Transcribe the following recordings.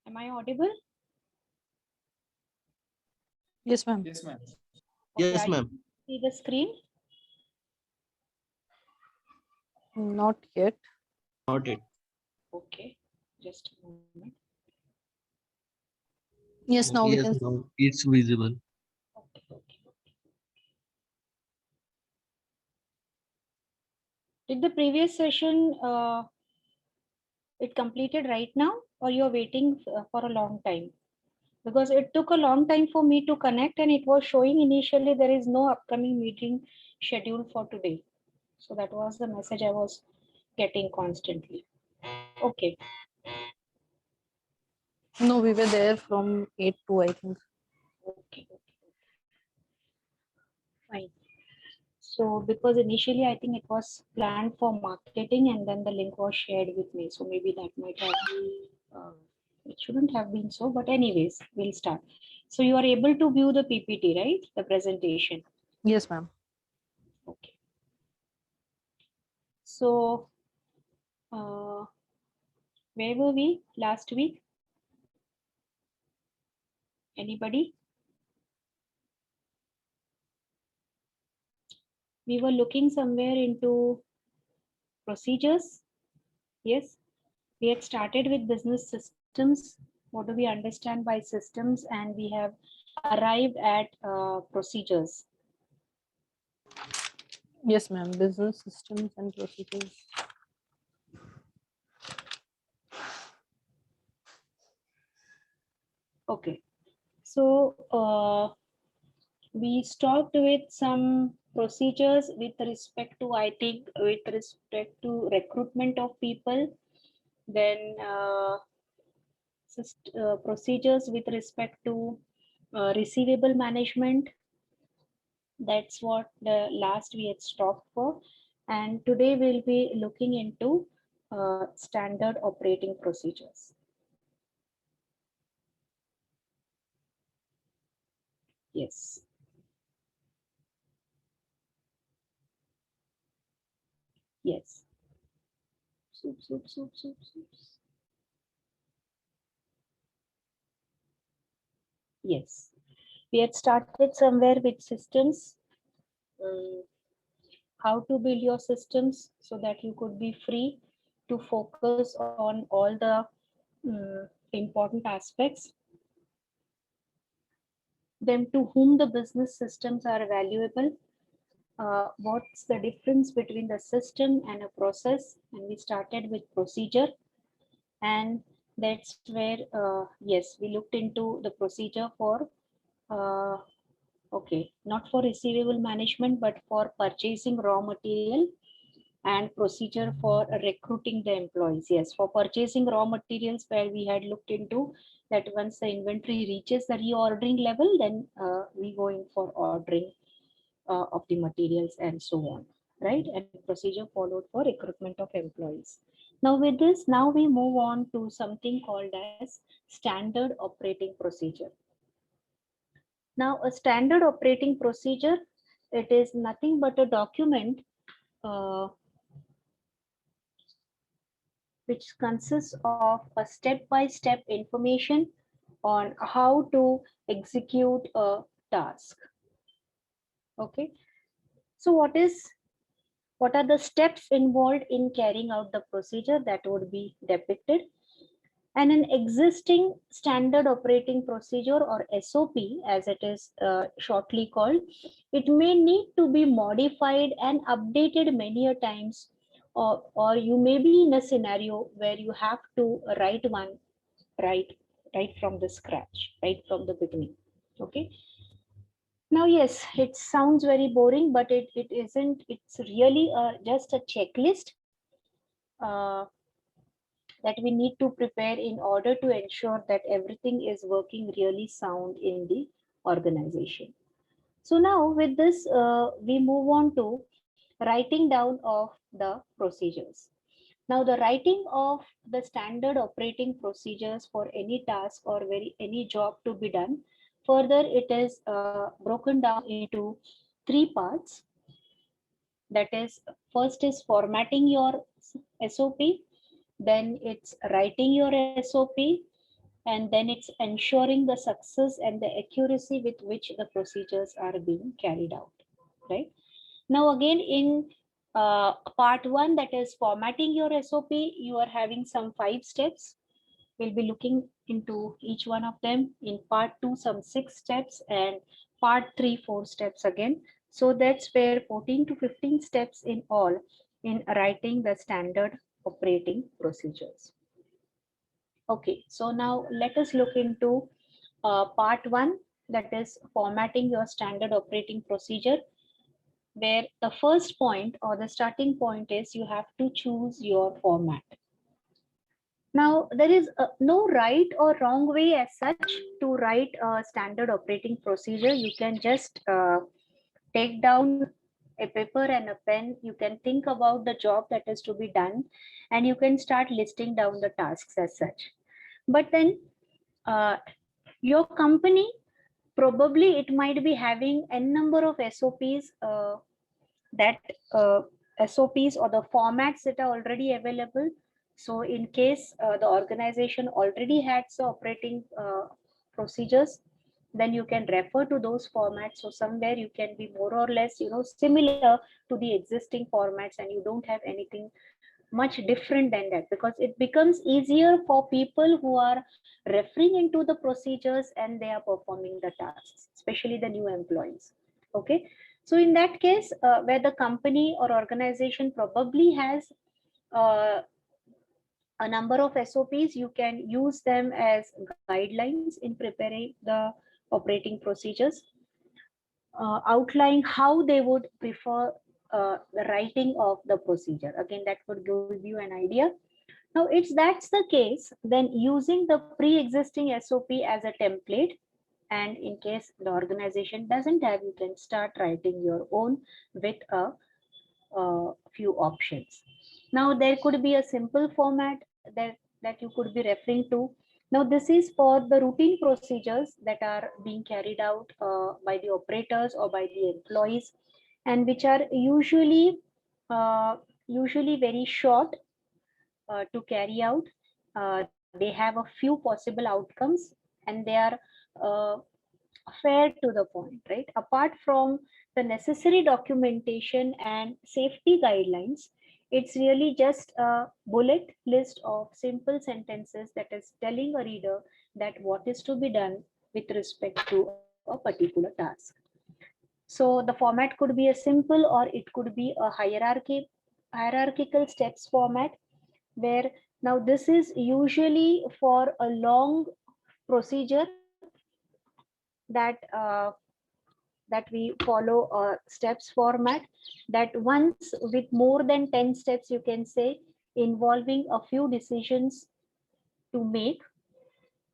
Am I audible? Yes, ma'am. Yes, ma'am. Okay, Yes, are you ma'am. able to see the screen? Not yet. Not it. Okay, just a moment. Yes, now we Yes, can. now it's visible. Okay. Did the previous session it completed right now, or you're waiting for a long time? Because it took a long time for me to connect, and it was showing initially there is no upcoming meeting scheduled for today. So that was the message I was getting constantly. Okay. No, we were there from 8 to, I think. Okay. Fine. So because initially I think it was planned for marketing and then the link was shared with me. So maybe that might have, it shouldn't have been so, but anyways, we'll start. So you are able to view the PPT, right? The presentation. Yes, ma'am. Okay. So where were we last week? Anybody? We were looking somewhere into procedures. Yes. We had started with business systems. What do we understand by systems? And we have arrived at procedures. Yes, ma'am. Business systems and procedures. Okay. So we stopped with some procedures with respect to, I think, with respect to recruitment of people, then procedures with respect to receivable management. That's what the last we had stopped for. And today we'll be looking into standard operating procedures. Yes. Yes. Soups. Yes. We had started somewhere with systems, how to build your systems so that you could be free to focus on all the important aspects. Then to whom the business systems are valuable, what's the difference between the system and a process, and we started with procedure. And that's where yes, we looked into the procedure for okay, not for receivable management but for purchasing raw material, and procedure for recruiting the employees. Yes, for purchasing raw materials, where we had looked into that once the inventory reaches the reordering level, then we go in for ordering of the materials and so on, right? And procedure followed for recruitment of employees. Now with this, now we move on to something called as standard operating procedure. Now a standard operating procedure, it is nothing but a document uh, which consists of a step-by-step information on how to execute a task. Okay, so what are the steps involved in carrying out the procedure that would be depicted? And an existing standard operating procedure, or SOP as it is shortly called, it may need to be modified and updated many a times, or you may be in a scenario where you have to write one right right from the scratch, right from the beginning. Okay. Now, yes, it sounds very boring, but it isn't. It's really just a checklist uh, that we need to prepare in order to ensure that everything is working really sound in the organization. So now with this, we move on to writing down of the procedures. Now the writing of the standard operating procedures for any task or any job to be done, further it is broken down into three parts. That is, first is formatting your SOP, then it's writing your SOP, and then it's ensuring the success and the accuracy with which the procedures are being carried out, right? Now again in part 1, that is formatting your SOP, you are having some 5 steps. We'll be looking into each one of them. In part 2, some 6 steps, and part 3, 4 steps again. So that's where 14 to 15 steps in all in writing the standard operating procedures. Okay, so now let us look into part 1, that is formatting your standard operating procedure, where the first point or the starting point is you have to choose your format. Now, there is no right or wrong way as such to write a standard operating procedure. You can just take down a paper and a pen. You can think about the job that is to be done, and you can start listing down the tasks as such. But then your company, probably it might be having a number of SOPs, that SOPs or the formats that are already available. So in case the organization already has the operating procedures, then you can refer to those formats. So somewhere you can be more or less, similar to the existing formats, and you don't have anything much different than that, because it becomes easier for people who are referring into the procedures and they are performing the tasks, especially the new employees. Okay, so in that case, where the company or organization probably has a number of SOPs, you can use them as guidelines in preparing the operating procedures, outlining how they would prefer the writing of the procedure. Again, that would give you an idea. Now, that's the case, then using the pre-existing SOP as a template, and in case the organization doesn't have, you can start writing your own with a few options. Now, there could be a simple format that you could be referring to. Now, this is for the routine procedures that are being carried out by the operators or by the employees, and which are usually very short to carry out. They have a few possible outcomes, and they are uh, fair to the point, right? Apart from the necessary documentation and safety guidelines, it's really just a bullet list of simple sentences that is telling a reader that what is to be done with respect to a particular task. So the format could be a simple, or it could be a hierarchical steps format, where now this is usually for a long procedure that that we follow a steps format, that once with more than 10 steps, you can say, involving a few decisions to make,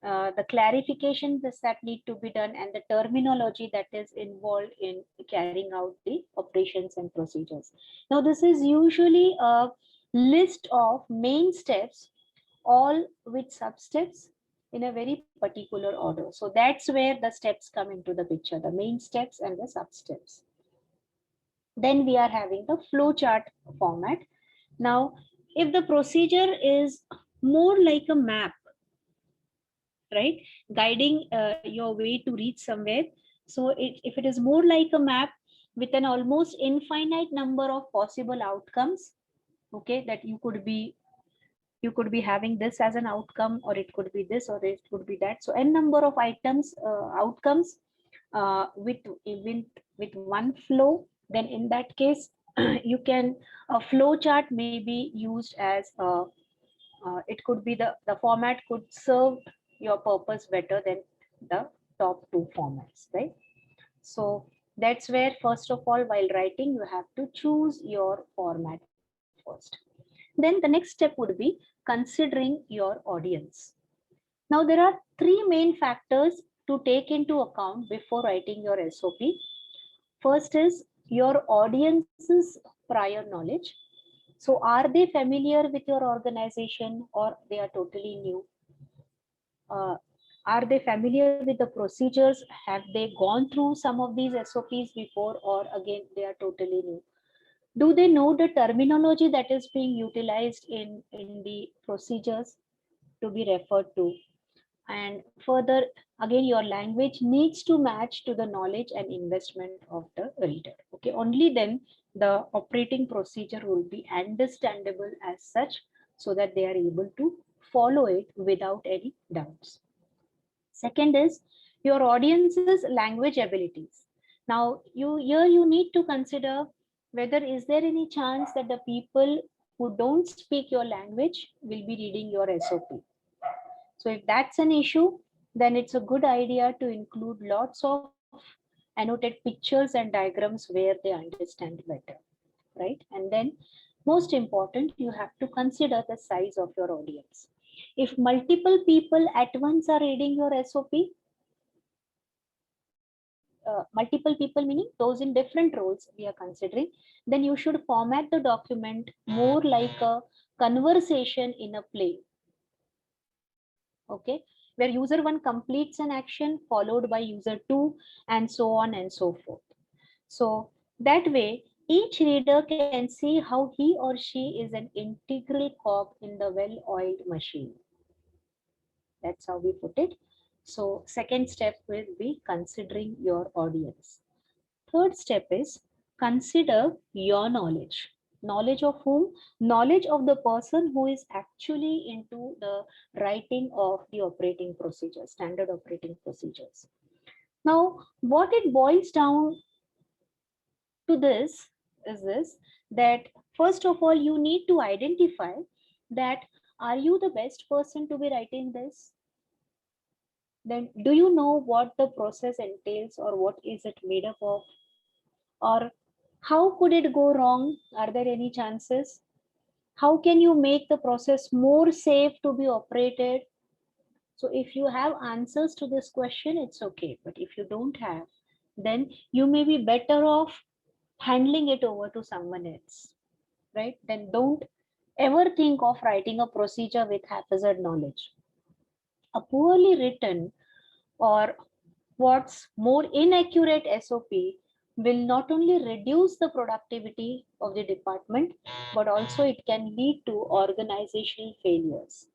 the clarifications that need to be done, and the terminology that is involved in carrying out the operations and procedures. Now, this is usually a list of main steps, all with sub steps in a very particular order. So that's where the steps come into the picture, the main steps and the sub steps. Then we are having the flow chart format. Now, if the procedure is more like a map, right, guiding your way to reach somewhere, so if it is more like a map with an almost infinite number of possible outcomes, okay, that you could be having this as an outcome, or it could be this, or it could be that. So n number of items, outcomes with one flow, then in that case you can, a flow chart may be used as it could be the format could serve your purpose better than the top two formats, right? So that's where, first of all, while writing, you have to choose your format first. Then the next step would be considering your audience. Now, there are three main factors to take into account before writing your SOP. First is your audience's prior knowledge. So, are they familiar with your organization, or they are totally new? Uh, are they familiar with the procedures? Have they gone through some of these SOPs before, or again, they are totally new? Do they know the terminology that is being utilized in the procedures to be referred to? And further, again, your language needs to match to the knowledge and investment of the reader. Okay, only then the operating procedure will be understandable as such, so that they are able to follow it without any doubts. Second is your audience's language abilities. Now, you need to consider whether is there any chance that the people who don't speak your language will be reading your SOP. So if that's an issue, then it's a good idea to include lots of annotated pictures and diagrams where they understand better, right? And then most important, you have to consider the size of your audience. If multiple people at once are reading your SOP, multiple people meaning those in different roles we are considering, then you should format the document more like a conversation in a play. Okay, where user one completes an action followed by user two, and so on and so forth. So that way each reader can see how he or she is an integral cog in the well-oiled machine. That's how we put it. So second step will be considering your audience. Third step is consider your knowledge. Knowledge of whom? Knowledge of the person who is actually into the writing of the operating procedures, standard operating procedures. Now, what it boils down to this is this, that first of all, you need to identify that are you the best person to be writing this? Then do you know what the process entails or what is it made up of? Or how could it go wrong? Are there any chances? How can you make the process more safe to be operated? So if you have answers to this question, it's okay. But if you don't have, then you may be better off handling it over to someone else, right? Then don't ever think of writing a procedure with haphazard knowledge. A poorly written, or what's more, inaccurate SOP will not only reduce the productivity of the department, but also it can lead to organizational failures.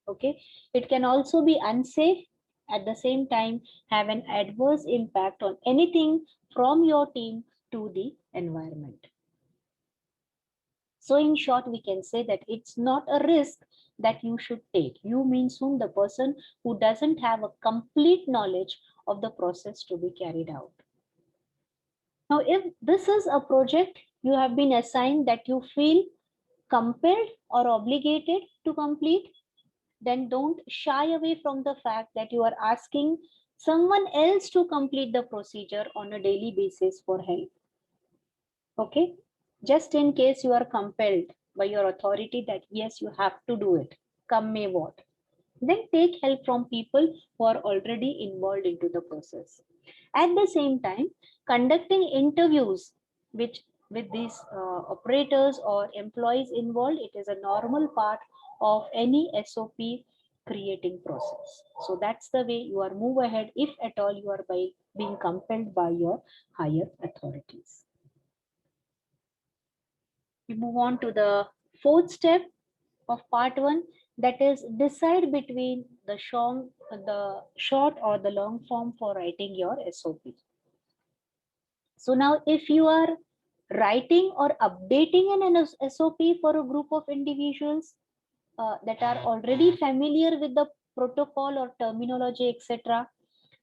Okay, it can also be unsafe, at the same time have an adverse impact on anything from your team to the environment. So in short, we can say that it's not a risk that you should take. You means whom? The person who doesn't have a complete knowledge of the process to be carried out. Now, if this is a project you have been assigned that you feel compelled or obligated to complete, then don't shy away from the fact that you are asking someone else to complete the procedure on a daily basis for help. Okay, just in case you are compelled by your authority that yes, you have to do it, come may what, then take help from people who are already involved into the process. At the same time, conducting interviews which with these operators or employees involved, it is a normal part of any SOP creating process. So that's the way you are move ahead if at all you are by being compelled by your higher authorities. We move on to the fourth step of part one, that is decide between the short or the long form for writing your SOP. So now if you are writing or updating an SOP for a group of individuals that are already familiar with the protocol or terminology, etc.,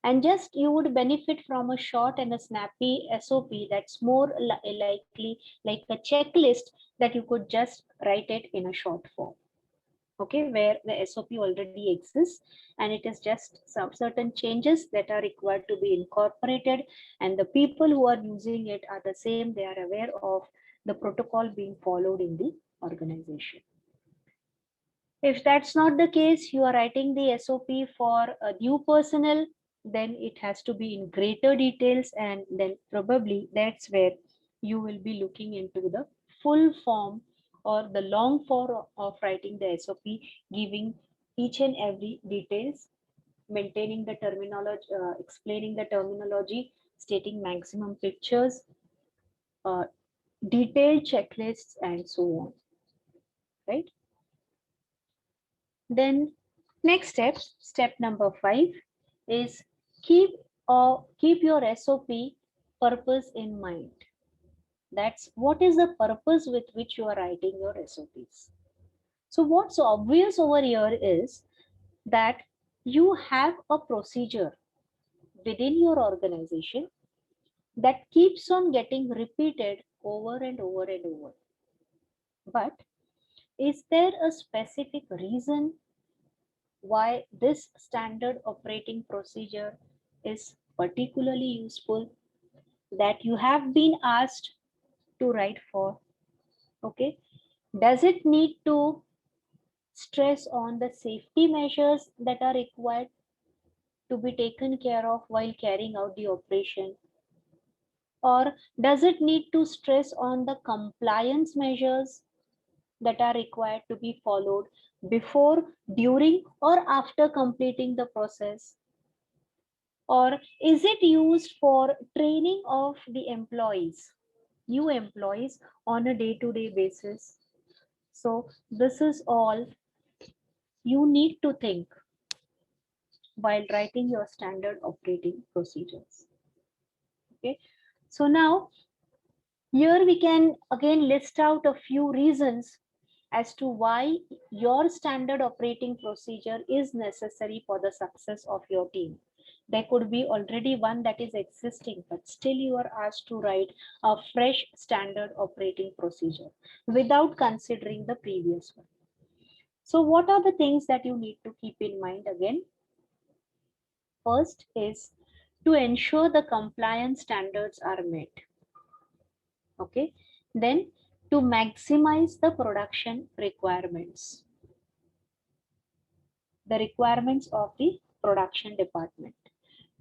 and just you would benefit from a short and a snappy SOP that's more likely like a checklist that you could just write it in a short form. Okay, where the SOP already exists and it is just some certain changes that are required to be incorporated, and the people who are using it are the same, they are aware of the protocol being followed in the organization. If that's not the case, you are writing the SOP for a new personnel, then it has to be in greater details, and then probably that's where you will be looking into the full form or the long form of writing the SOP, giving each and every details, maintaining the terminology, explaining the terminology, stating maximum pictures, uh, detailed checklists, and so on, right? Then Next step, step number 5 is keep your SOP purpose in mind. That's what is the purpose with which you are writing your SOPs. So what's obvious over here is that you have a procedure within your organization that keeps on getting repeated over and over and over. But is there a specific reason why this standard operating procedure is particularly useful that you have been asked to write for? Okay. Does it need to stress on the safety measures that are required to be taken care of while carrying out the operation? Or does it need to stress on the compliance measures that are required to be followed before, during, or after completing the process? Or is it used for training of the employees, new employees on a day-to-day basis? So this is all you need to think while writing your standard operating procedures. Okay, so now here we can again list out a few reasons as to why your standard operating procedure is necessary for the success of your team. There could be already one that is existing, but still you are asked to write a fresh standard operating procedure without considering the previous one. So what are the things that you need to keep in mind again? First is to ensure the compliance standards are met. Okay. Then to maximize the production requirements, the requirements of the production department,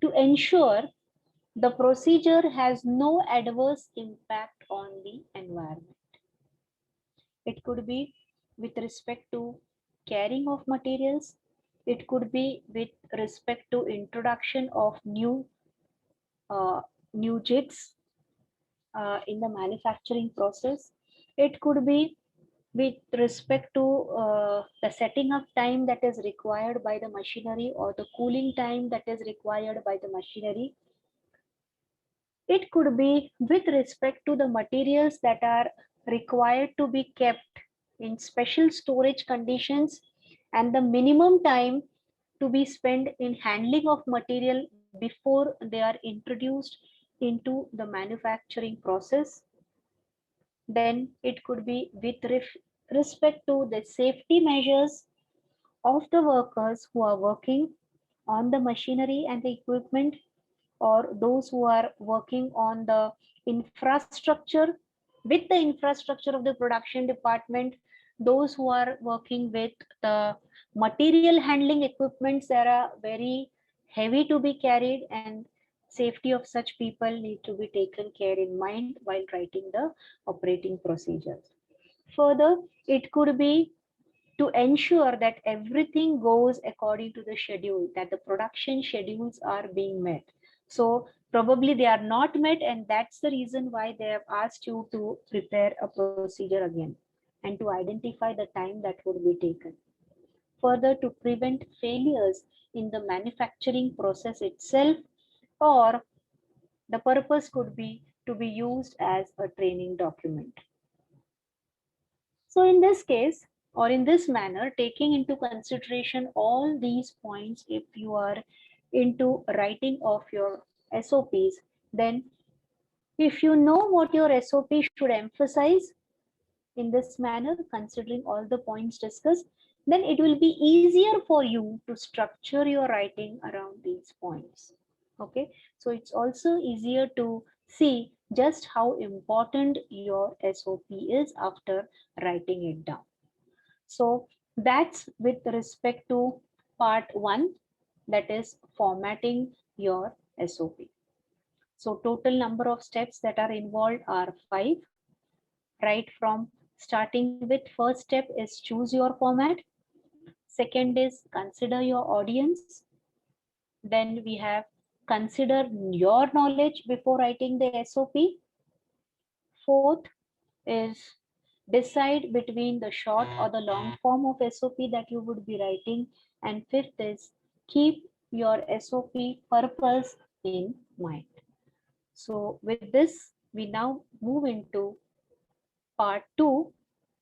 to ensure the procedure has no adverse impact on the environment. It could be with respect to carrying of materials. It could be with respect to introduction of uh, new jigs in the manufacturing process. It could be with respect to the setting up time that is required by the machinery or the cooling time that is required by the machinery. It could be with respect to the materials that are required to be kept in special storage conditions and the minimum time to be spent in handling of material before they are introduced into the manufacturing process. Then it could be with respect to the safety measures of the workers who are working on the machinery and the equipment, or those who are working on the infrastructure, with the infrastructure of the production department, those who are working with the material handling equipments that are very heavy to be carried, and safety of such people need to be taken care in mind while writing the operating procedures. Further, it could be to ensure that everything goes according to the schedule, that the production schedules are being met. So probably they are not met, and that's the reason why they have asked you to prepare a procedure again and to identify the time that would be taken. Further, to prevent failures in the manufacturing process itself, or the purpose could be to be used as a training document. So in this case, or in this manner, taking into consideration all these points, if you are into writing of your SOPs, then if you know what your SOP should emphasize in this manner, considering all the points discussed, then it will be easier for you to structure your writing around these points. Okay, so it's also easier to see just how important your SOP is after writing it down. So that's with respect to part 1, that is formatting your SOP. So total number of steps that are involved are 5. Right from starting with, first step is choose your format. Second is consider your audience. Then we have consider your knowledge before writing the SOP. Fourth is decide between the short or the long form of SOP that you would be writing. And fifth is keep your SOP purpose in mind. So with this, we now move into part 2,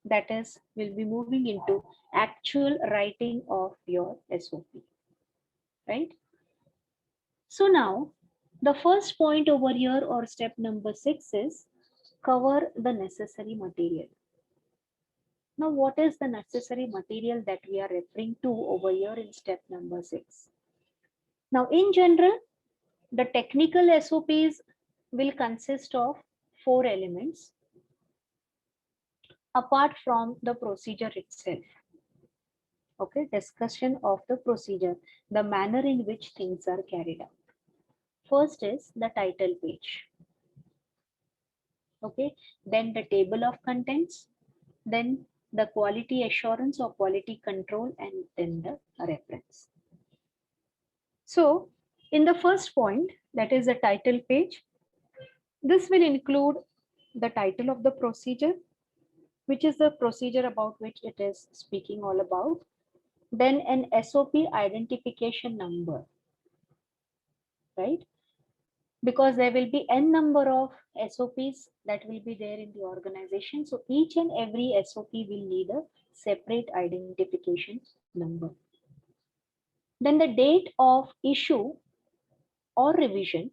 that is, we'll be moving into actual writing of your SOP, right? So now, the first point over here, or step number 6, is cover the necessary material. Now, what is the necessary material that we are referring to over here in step number 6? Now, in general, the technical SOPs will consist of 4 elements apart from the procedure itself. Okay, discussion of the procedure, the manner in which things are carried out. First is the title page. Okay, then the table of contents, then the quality assurance or quality control, and then the reference. So in the first point, that is the title page, this will include the title of the procedure, which is the procedure about which it is speaking all about, then an SOP identification number, right? Because there will be n number of SOPs that will be there in the organization. So each and every SOP will need a separate identification number. Then the date of issue or revision.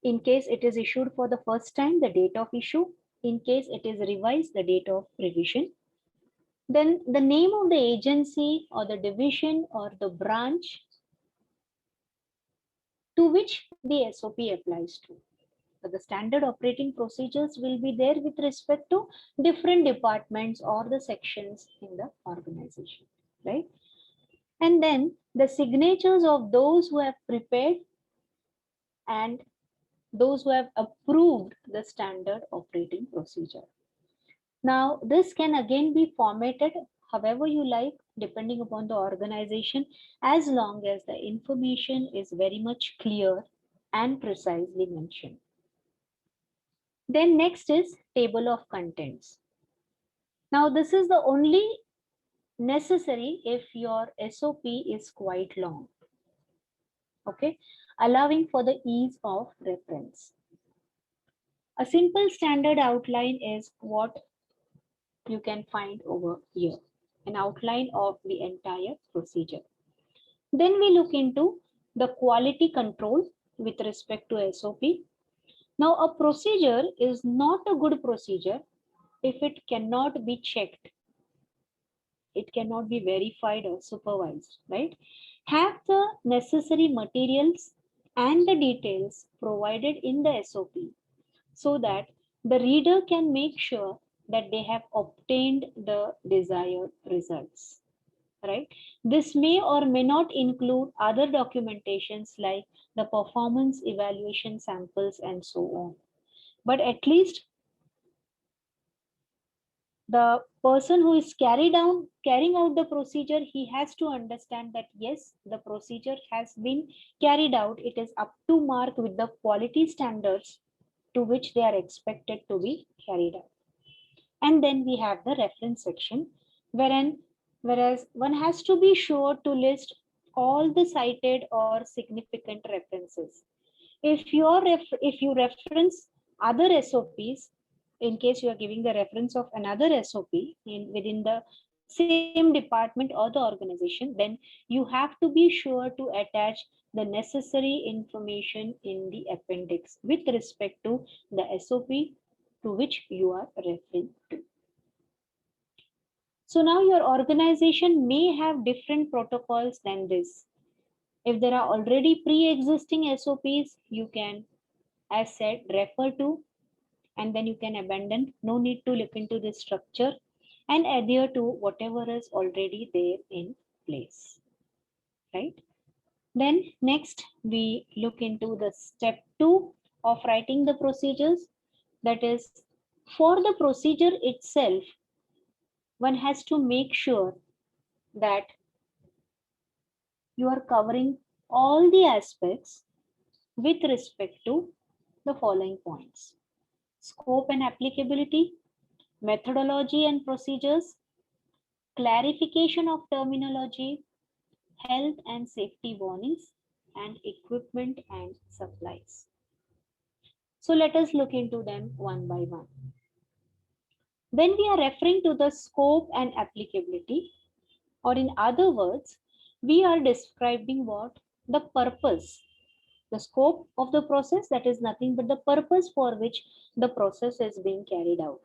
In case it is issued for the first time, the date of issue. In case it is revised, the date of revision. Then the name of the agency or the division or the branch to which the SOP applies to. So the standard operating procedures will be there with respect to different departments or the sections in the organization, right? And then the signatures of those who have prepared and those who have approved the standard operating procedure. Now, this can again be formatted however you like, depending upon the organization, as long as the information is very much clear and precisely mentioned. Then next is table of contents. Now, this is the only necessary if your SOP is quite long, okay, allowing for the ease of reference. A simple standard outline is what you can find over here, an outline of the entire procedure. Then we look into the quality control with respect to SOP. Now, a procedure is not a good procedure if it cannot be checked. It cannot be verified or supervised, right? Have the necessary materials and the details provided in the SOP so that the reader can make sure that they have obtained the desired results, right? This may or may not include other documentations like the performance evaluation samples and so on. But at least the person who is carrying out the procedure, he has to understand that yes, the procedure has been carried out. It is up to mark with the quality standards to which they are expected to be carried out. And then we have the reference section, whereas one has to be sure to list all the cited or significant references. If you reference other SOPs, in case you are giving the reference of another SOP within the same department or the organization, then you have to be sure to attach the necessary information in the appendix with respect to the SOP to which you are referring to. So now your organization may have different protocols than this. If there are already pre-existing SOPs, you can, as said, refer to, and then you can abandon. No need to look into this structure and adhere to whatever is already there in place, right? Then next we look into the step 2 of writing the procedures. That is, for the procedure itself, one has to make sure that you are covering all the aspects with respect to the following points: scope and applicability, methodology and procedures, clarification of terminology, health and safety warnings, and equipment and supplies. So let us look into them one by one. When we are referring to the scope and applicability, or in other words, we are describing what? The purpose. The scope of the process, that is nothing but the purpose for which the process is being carried out.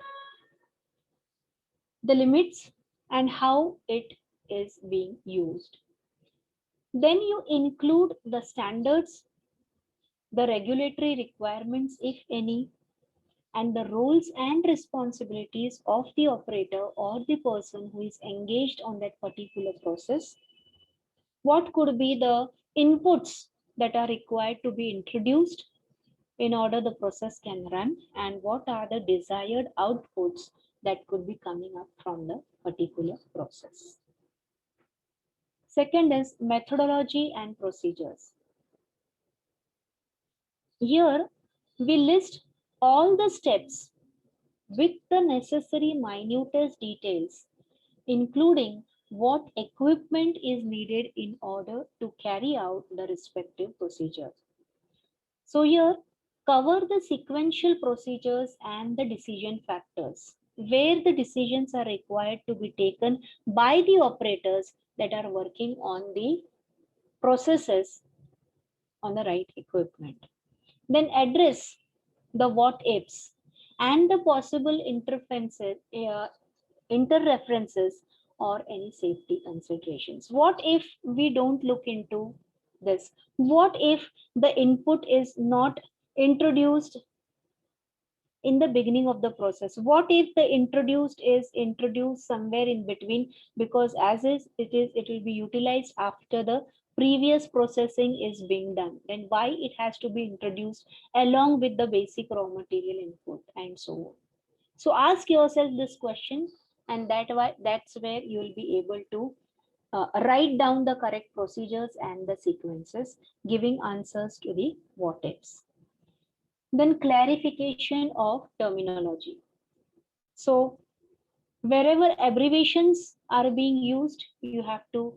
The limits and how it is being used. Then you include the standards, the regulatory requirements, if any, and the roles and responsibilities of the operator or the person who is engaged on that particular process. What could be the inputs that are required to be introduced in order the process can run, and what are the desired outputs that could be coming up from the particular process. Second is methodology and procedures. Here we list all the steps with the necessary minutest details, including what equipment is needed in order to carry out the respective procedure. So here, cover the sequential procedures and the decision factors, where the decisions are required to be taken by the operators that are working on the processes on the right equipment. Then address the what ifs and the possible interreferences or any safety considerations. What if we don't look into this? What if the input is not introduced in the beginning of the process? What if the introduced is introduced somewhere in between, because as is it will be utilized after the previous processing is being done? Then why it has to be introduced along with the basic raw material input and so on? So ask yourself this question, and that's where you will be able to write down the correct procedures and the sequences, giving answers to the what ifs. Then clarification of terminology. So wherever abbreviations are being used, you have to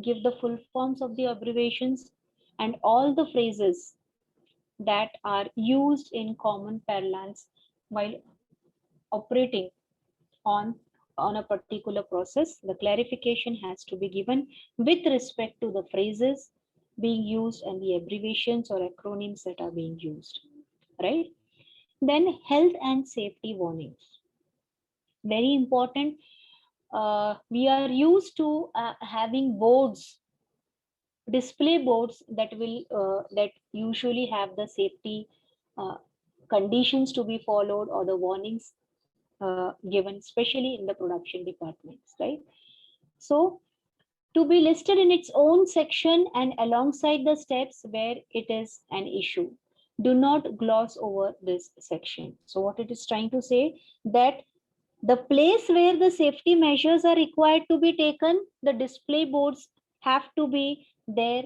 give the full forms of the abbreviations, and all the phrases that are used in common parlance while operating on a particular process. The clarification has to be given with respect to the phrases being used and the abbreviations or acronyms that are being used, right? Then health and safety warnings, very important. We are used to having boards, display boards that usually have the safety uh, conditions to be followed, or the warnings given, especially in the production departments, right? So to be listed in its own section and alongside the steps where it is an issue. Do not gloss over this section. So what it is trying to say, that the place where the safety measures are required to be taken, the display boards have to be there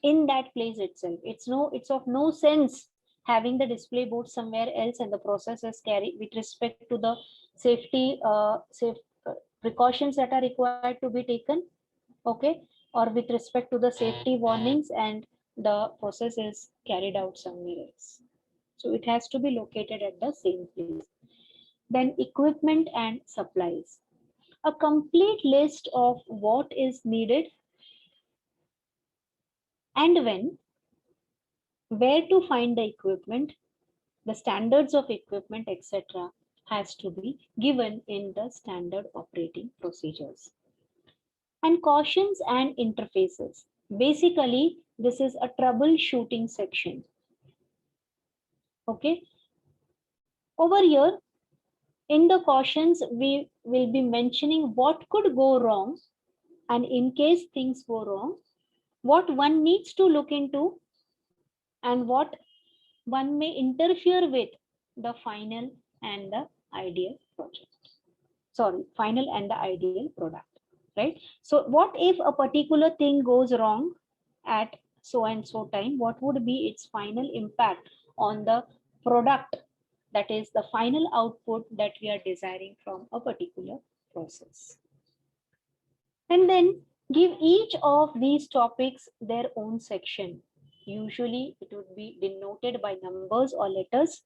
in that place itself. It's of no sense having the display board somewhere else and the process is carried with respect to the safety precautions that are required to be taken, okay, or with respect to the safety warnings, and the process is carried out somewhere else. So it has to be located at the same place. Then equipment and supplies, a complete list of what is needed and when, where to find the equipment, the standards of equipment, etc., has to be given in the standard operating procedures. And cautions and interfaces. Basically, this is a troubleshooting section. Okay. Over here, in the cautions, we will be mentioning what could go wrong, and in case things go wrong, what one needs to look into, and what one may interfere with the final and the ideal project. Sorry, final and the ideal product, right? So what if a particular thing goes wrong at so and so time? What would be its final impact on the product That is the final output that we are desiring from a particular process. And then give each of these topics their own section. Usually it would be denoted by numbers or letters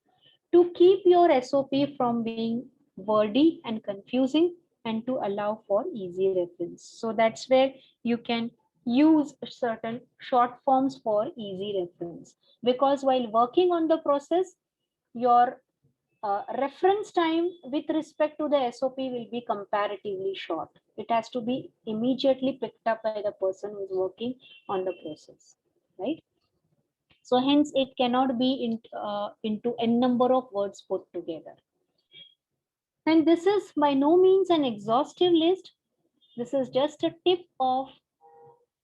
to keep your SOP from being wordy and confusing and to allow for easy reference. So that's where you can use certain short forms for easy reference, because while working on the process, your reference time with respect to the SOP will be comparatively short. It has to be immediately picked up by the person who is working on the process, right? So hence it cannot be into n number of words put together. And this is by no means an exhaustive list. This is just a tip of,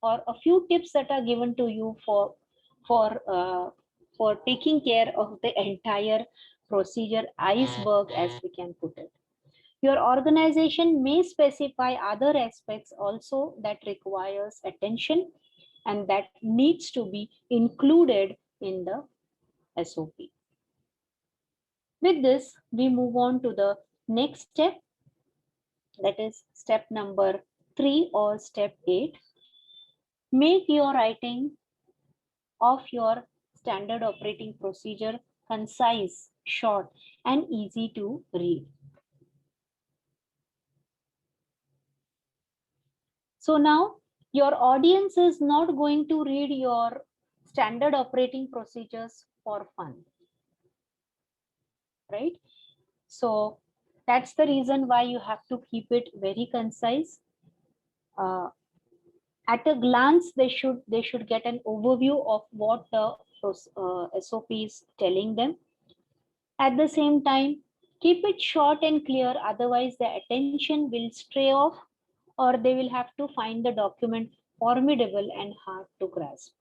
or a few tips that are given to you for uh, for taking care of the entire procedure iceberg, as we can put it. Your organization may specify other aspects also that requires attention and that needs to be included in the SOP. With this, we move on to the next step, that is step number 3 or step 8. Make your writing of your standard operating procedure concise, short, and easy to read. So now your audience is not going to read your standard operating procedures for fun, right? So that's the reason why you have to keep it very concise. At a glance, they should get an overview of what the SOP is telling them. At the same time, keep it short and clear, otherwise the attention will stray off, or they will have to find the document formidable and hard to grasp.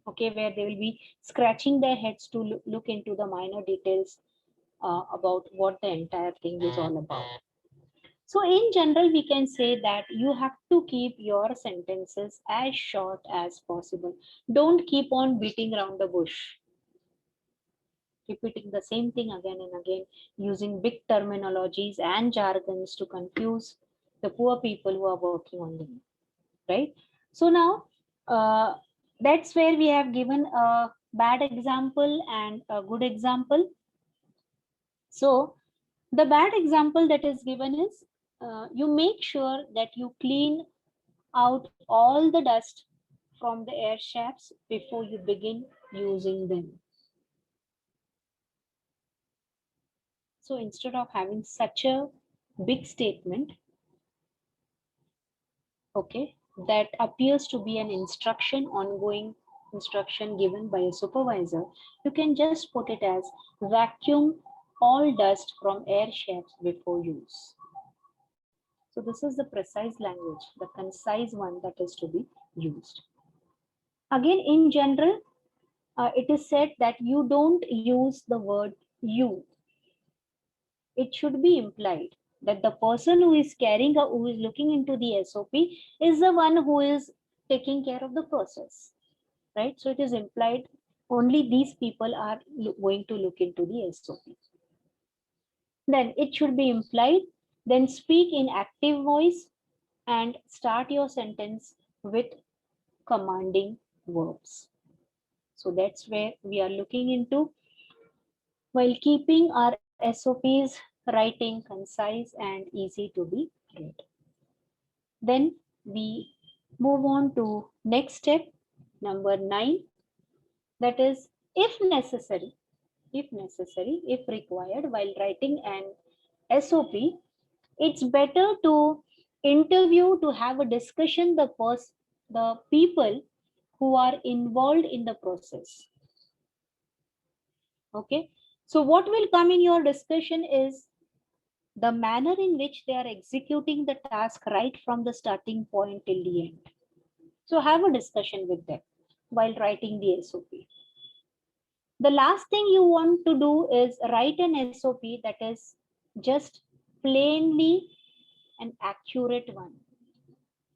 Okay, where they will be scratching their heads to look into the minor details about what the entire thing is all about. So in general, we can say that you have to keep your sentences as short as possible. Don't keep on beating around the bush, repeating the same thing again and again, using big terminologies and jargons to confuse the poor people who are working on them, right? So now that's where we have given a bad example and a good example. So the bad example that is given is you make sure that you clean out all the dust from the air shafts before you begin using them. So instead of having such a big statement, okay, that appears to be an instruction, ongoing instruction given by a supervisor, you can just put it as vacuum all dust from air shafts before use. So this is the precise language, the concise one that is to be used. Again, in general, it is said that you don't use the word you. It should be implied that the person who is carrying or who is looking into the SOP is the one who is taking care of the process, right? So it is implied only these people are going to look into the SOP. Then it should be implied, then speak in active voice and start your sentence with commanding verbs. So that's where we are looking into, while keeping our SOPs writing concise and easy to be read. Then we move on to next step, number 9, that is if necessary, if required, while writing an SOP, it's better to interview, to have a discussion the people who are involved in the process. Okay, so what will come in your discussion is the manner in which they are executing the task right from the starting point till the end. So have a discussion with them while writing the SOP. The last thing you want to do is write an SOP that is just plainly an accurate one,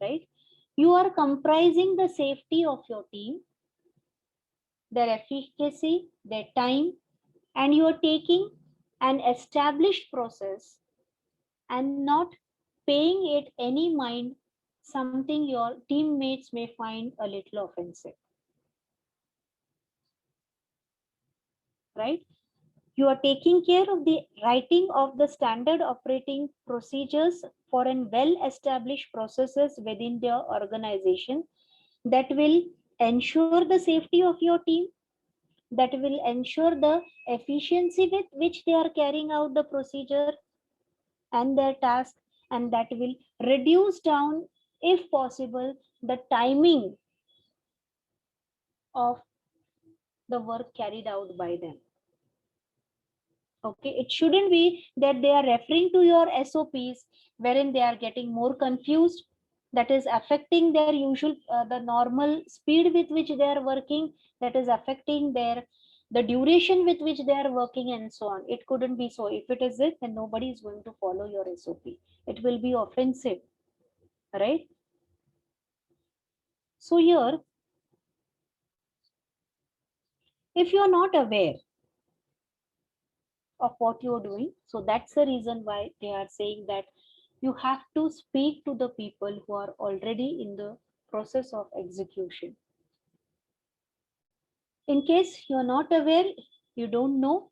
right? You are comprising the safety of your team, their efficacy, their time, and you are taking an established process and not paying it any mind, something your teammates may find a little offensive, right? You are taking care of the writing of the standard operating procedures for an well-established processes within their organization that will ensure the safety of your team, that will ensure the efficiency with which they are carrying out the procedure and their task, and that will reduce down, if possible, the timing of the work carried out by them. Okay, it shouldn't be that they are referring to your SOPs wherein they are getting more confused, that is affecting their usual the normal speed with which they are working, that is affecting their the duration with which they are working and so on. It couldn't be so. If it is it, then nobody is going to follow your SOP. It will be offensive, right? So here, if you are not aware of what you are doing, so that's the reason why they are saying that you have to speak to the people who are already in the process of execution. In case you're not aware, you don't know,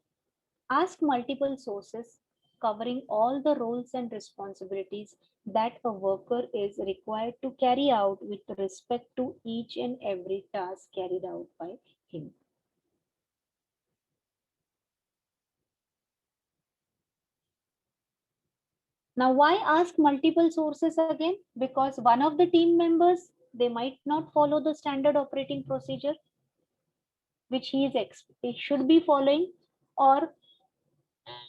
ask multiple sources covering all the roles and responsibilities that a worker is required to carry out with respect to each and every task carried out by him. Now, why ask multiple sources again? Because one of the team members, they might not follow the standard operating procedure which he should be following, or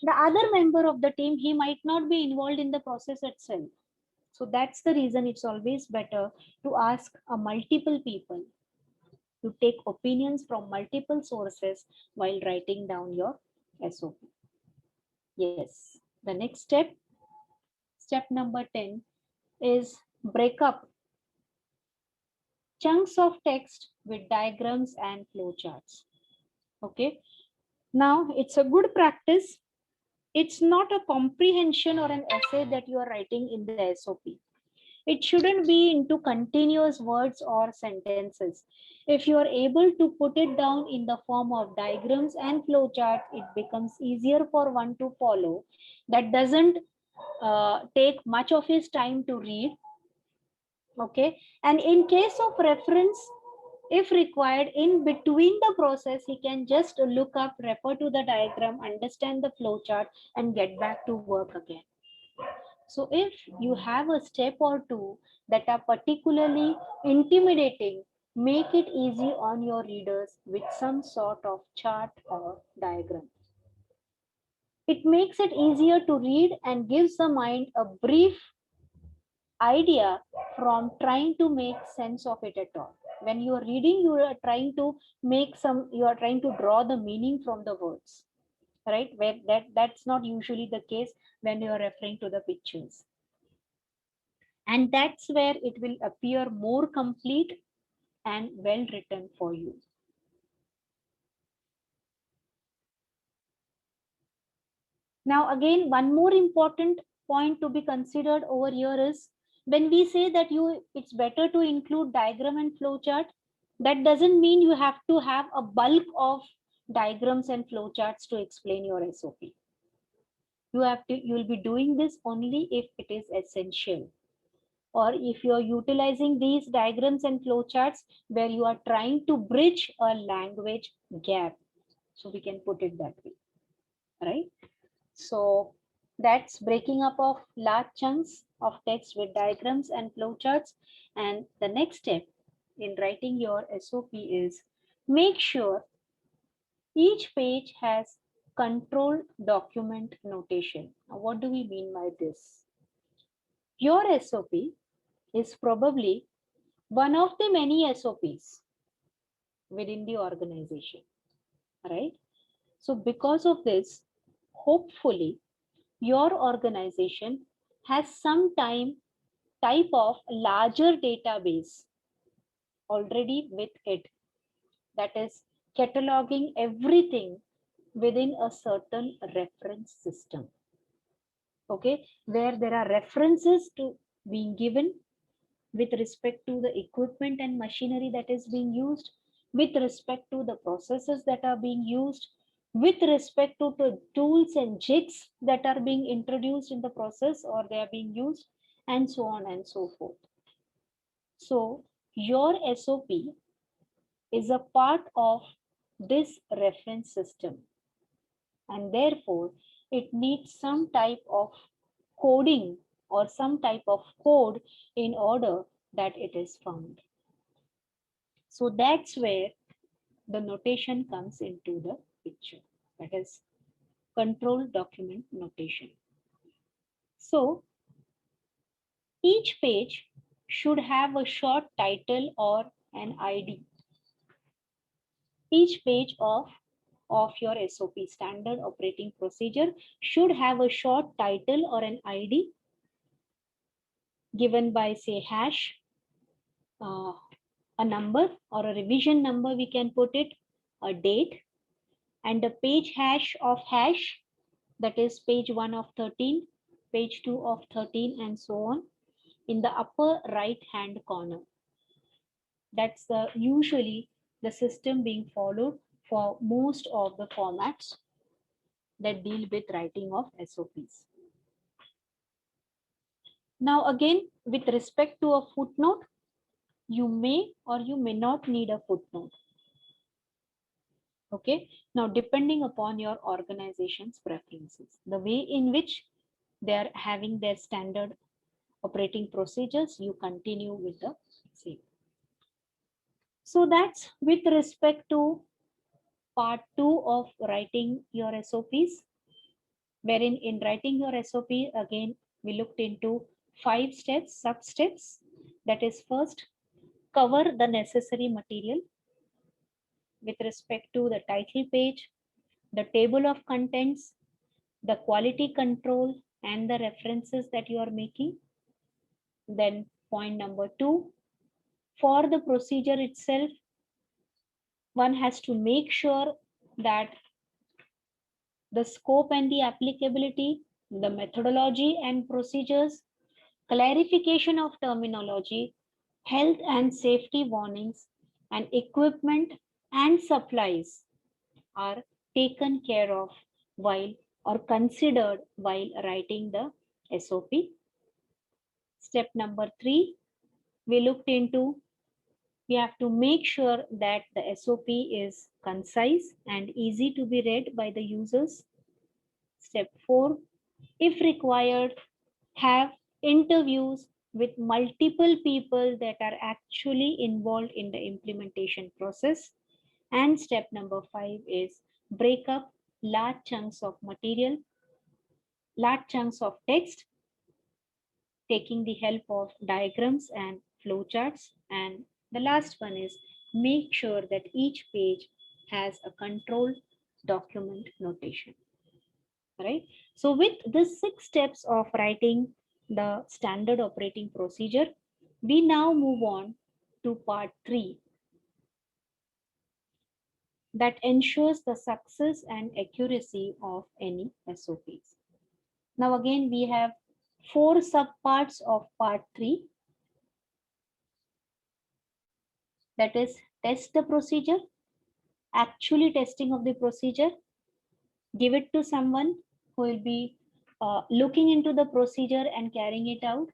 the other member of the team, he might not be involved in the process itself. So that's the reason it's always better to ask a multiple people, to take opinions from multiple sources while writing down your SOP. Yes, the next step, step number 10, is break up chunks of text with diagrams and flowcharts. Okay, now it's a good practice. It's not a comprehension or an essay that you are writing in the SOP. It shouldn't be into continuous words or sentences. If you are able to put it down in the form of diagrams and flowchart, it becomes easier for one to follow. That doesn't take much of his time to read. Okay, and in case of reference, if required, in between the process, he can just look up, refer to the diagram, understand the flow chart, and get back to work again. So if you have a step or two that are particularly intimidating, make it easy on your readers with some sort of chart or diagram. It makes it easier to read and gives the mind a brief idea from trying to make sense of it at all. When you are reading, you are trying to you are trying to draw the meaning from the words, right? Where that's not usually the case when you are referring to the pictures. And that's where it will appear more complete and well written for you. Now, again, one more important point to be considered over here is when we say that it's better to include diagram and flowchart, that doesn't mean you have to have a bulk of diagrams and flowcharts to explain your SOP. You will be doing this only if it is essential, or if you are utilizing these diagrams and flowcharts where you are trying to bridge a language gap. So we can put it that way, right? So that's breaking up of large chunks of text with diagrams and flowcharts. And the next step in writing your SOP is make sure each page has controlled document notation. Now, what do we mean by this? Your SOP is probably one of the many SOPs within the organization, right? So because of this, hopefully your organization has some type of larger database already with it, that is cataloging everything within a certain reference system. Okay, where there are references to being given with respect to the equipment and machinery that is being used, with respect to the processes that are being used, with respect to the tools and jigs that are being introduced in the process or they are being used, and so on and so forth. So your SOP is a part of this reference system, and therefore it needs some type of coding or some type of code in order that it is found. So that's where the notation comes into the picture, that is control document notation. So each page should have a short title or an ID. Each page of your SOP, standard operating procedure, should have a short title or an ID given by, say, hash, a number or a revision number, we can put it, a date, and a page hash of hash, that is page 1 of 13, page 2 of 13, and so on, in the upper right hand corner. That's usually the system being followed for most of the formats that deal with writing of SOPs. Now again, with respect to a footnote, you may or you may not need a footnote. Okay, now depending upon your organization's preferences, the way in which they are having their standard operating procedures, you continue with the same. So that's with respect to part 2 of writing your SOPs, wherein in writing your SOP, again, we looked into 5 steps, sub steps. That is, first, cover the necessary material with respect to the title page, the table of contents, the quality control, and the references that you are making. Then point number 2, for the procedure itself, one has to make sure that the scope and the applicability, the methodology and procedures, clarification of terminology, health and safety warnings, and equipment and supplies are taken care of while or considered while writing the SOP. Step number 3, we looked into, we have to make sure that the SOP is concise and easy to be read by the users. Step 4, if required, have interviews with multiple people that are actually involved in the implementation process. And step number 5 is break up large chunks of material, large chunks of text, taking the help of diagrams and flowcharts. And the last one is make sure that each page has a controlled document notation. Right? So with the 6 steps of writing the standard operating procedure, we now move on to part 3, that ensures the success and accuracy of any SOPs. Now again, we have 4 subparts of part 3. That is, test the procedure, actually testing of the procedure, give it to someone who will be looking into the procedure and carrying it out,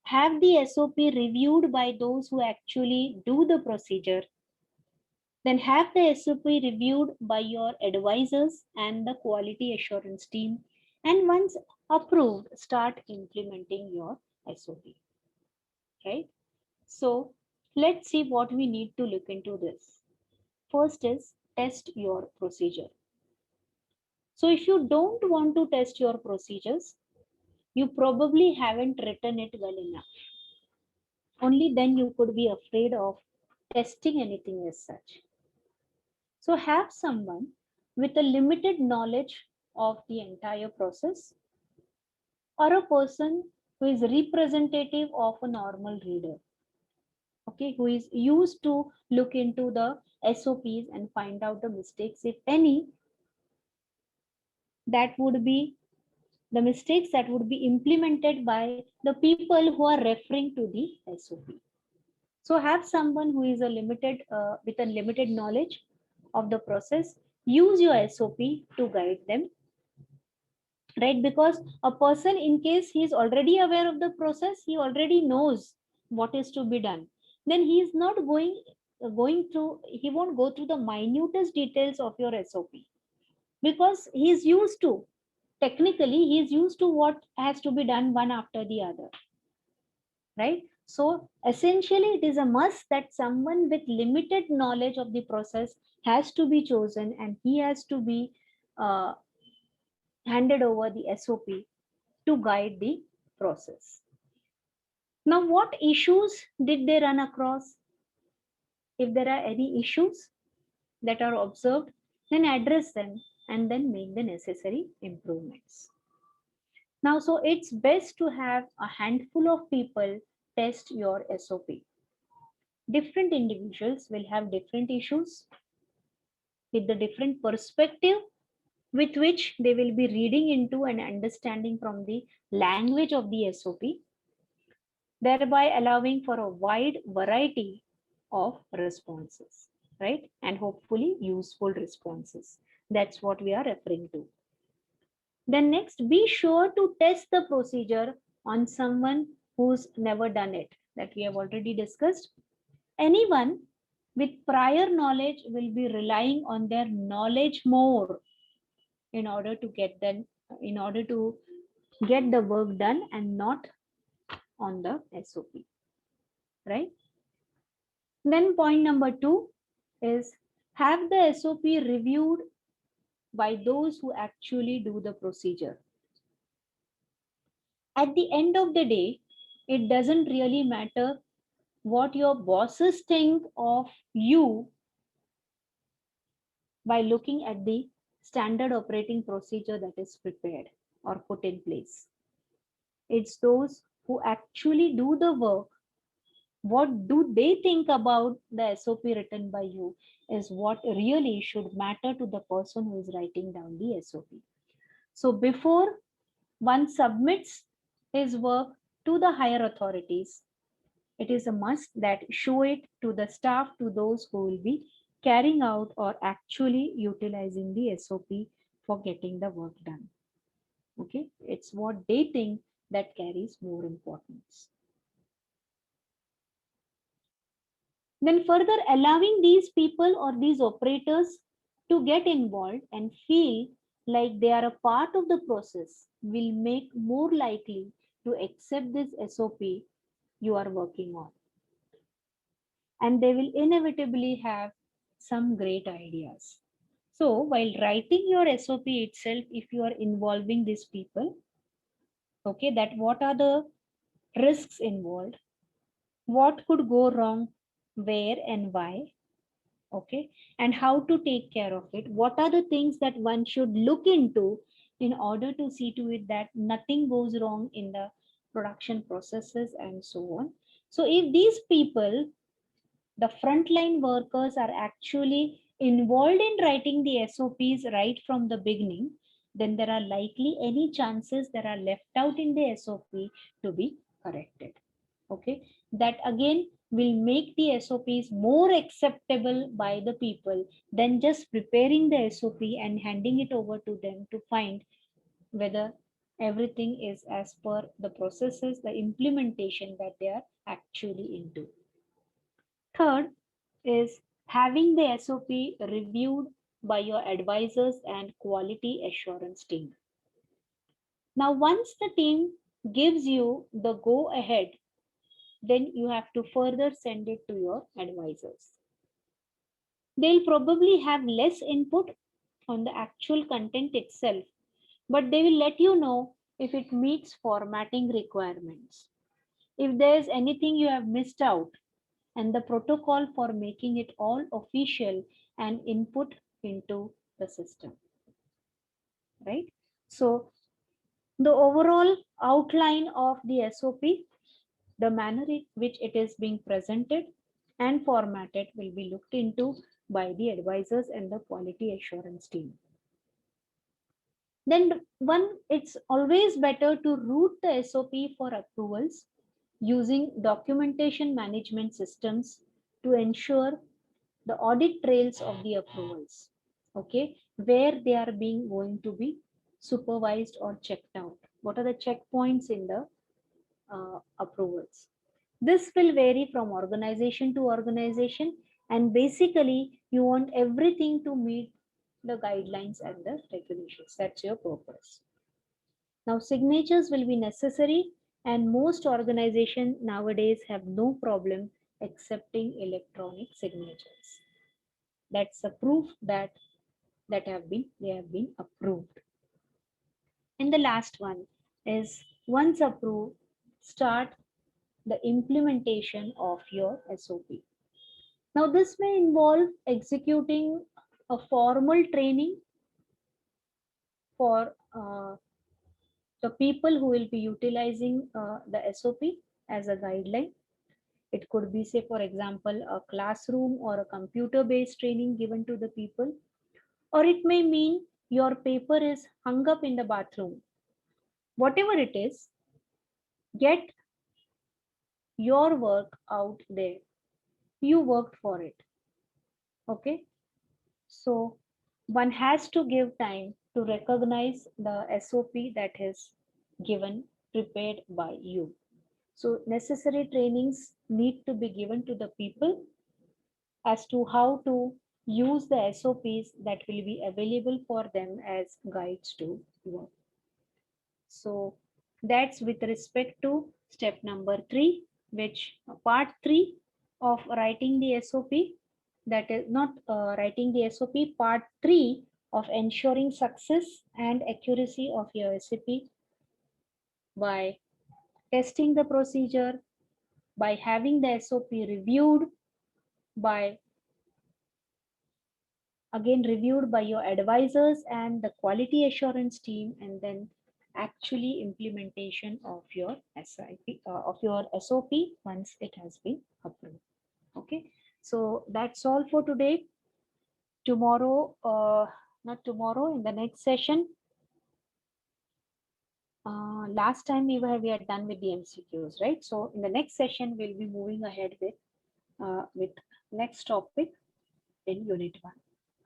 have the SOP reviewed by those who actually do the procedure, then have the SOP reviewed by your advisors and the quality assurance team, and once approved, start implementing your SOP. Right? So let's see what we need to look into this. First is test your procedure. So if you don't want to test your procedures, you probably haven't written it well enough. Only then you could be afraid of testing anything as such. So have someone with a limited knowledge of the entire process, or a person who is representative of a normal reader. Okay, who is used to look into the SOPs and find out the mistakes, if any, that would be the mistakes that would be implemented by the people who are referring to the SOP. So have someone who is a limited with a limited knowledge of the process. Use your SOP to guide them, right? Because a person, in case he is already aware of the process, he already knows what is to be done. Then he is not going through. He won't go through the minutest details of your SOP because he is used to. Technically, he is used to what has to be done one after the other, right? So essentially, it is a must that someone with limited knowledge of the process has to be chosen, and he has to be uh, handed over the SOP to guide the process. Now, what issues did they run across? If there are any issues that are observed, then address them and then make the necessary improvements. Now, so it's best to have a handful of people test your SOP. Different individuals will have different issues with the different perspective with which they will be reading into and understanding from the language of the SOP, thereby allowing for a wide variety of responses, right? And hopefully useful responses. That's what we are referring to. Then next, be sure to test the procedure on someone who's never done it, that we have already discussed. Anyone with prior knowledge will be relying on their knowledge more in order to get them, in order to get the work done and not on the SOP, right? Then point number 2 is have the SOP reviewed by those who actually do the procedure. At the end of the day, it doesn't really matter what your bosses think of you by looking at the standard operating procedure that is prepared or put in place. It's those who actually do the work. What do they think about the SOP written by you is what really should matter to the person who is writing down the SOP. So before one submits his work to the higher authorities, it is a must that show it to the staff, to those who will be carrying out or actually utilizing the SOP for getting the work done. Okay, it's what they think that carries more importance. Then further, allowing these people or these operators to get involved and feel like they are a part of the process will make more likely to accept this SOP you are working on. And they will inevitably have some great ideas. So while writing your SOP itself, if you are involving these people, okay, that what are the risks involved, what could go wrong, where and why, okay, and how to take care of it, what are the things that one should look into in order to see to it that nothing goes wrong in the production processes and so on. So if these people, the frontline workers, are actually involved in writing the SOPs right from the beginning, then there are likely any chances that are left out in the SOP to be corrected. Okay, that again will make the SOPs more acceptable by the people than just preparing the SOP and handing it over to them to find whether everything is as per the processes, the implementation that they are actually into. Third is having the SOP reviewed by your advisors and quality assurance team. Now, once the team gives you the go ahead, then you have to further send it to your advisors. They'll probably have less input on the actual content itself, but they will let you know if it meets formatting requirements, if there's anything you have missed out, and the protocol for making it all official and input into the system, right? So the overall outline of the SOP, the manner in which it is being presented and formatted will be looked into by the advisors and the quality assurance team. Then it's always better to route the SOP for approvals using documentation management systems to ensure the audit trails of the approvals, okay, where they are being going to be supervised or checked out. What are the checkpoints in the approvals? This will vary from organization to organization, and basically you want everything to meet the guidelines and the regulations. That's your purpose. Now signatures will be necessary, and most organizations nowadays have no problem accepting electronic signatures. That's a proof that they have been approved. And the last one is, once approved, start the implementation of your SOP. Now this may involve executing a formal training for the people who will be utilizing the SOP as a guideline. It could be, say, for example, a classroom or a computer-based training given to the people, or it may mean your paper is hung up in the bathroom. Whatever it is, get your work out there. You worked for it. Okay. So one has to give time to recognize the SOP that is given, prepared by you. So necessary trainings need to be given to the people as to how to use the SOPs that will be available for them as guides to work. So that's with respect to step number 3, which part 3 of writing the SOP, that is not writing the SOP, part 3 of ensuring success and accuracy of your SOP by testing the procedure, by having the SOP reviewed, by again reviewed by your advisors and the quality assurance team, and then actually implementation of your SOP once it has been approved. Okay, so that's all for today. Tomorrow, not tomorrow, in the next session, last time we are done with the MCQs, right? So in the next session we'll be moving ahead with next topic in unit 1.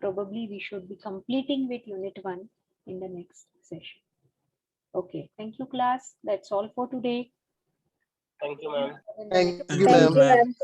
Probably we should be completing with unit 1 in the next session. Okay, thank you class. That's all for today. Thank you, ma'am. Thank you, Thank ma'am. you, ma'am.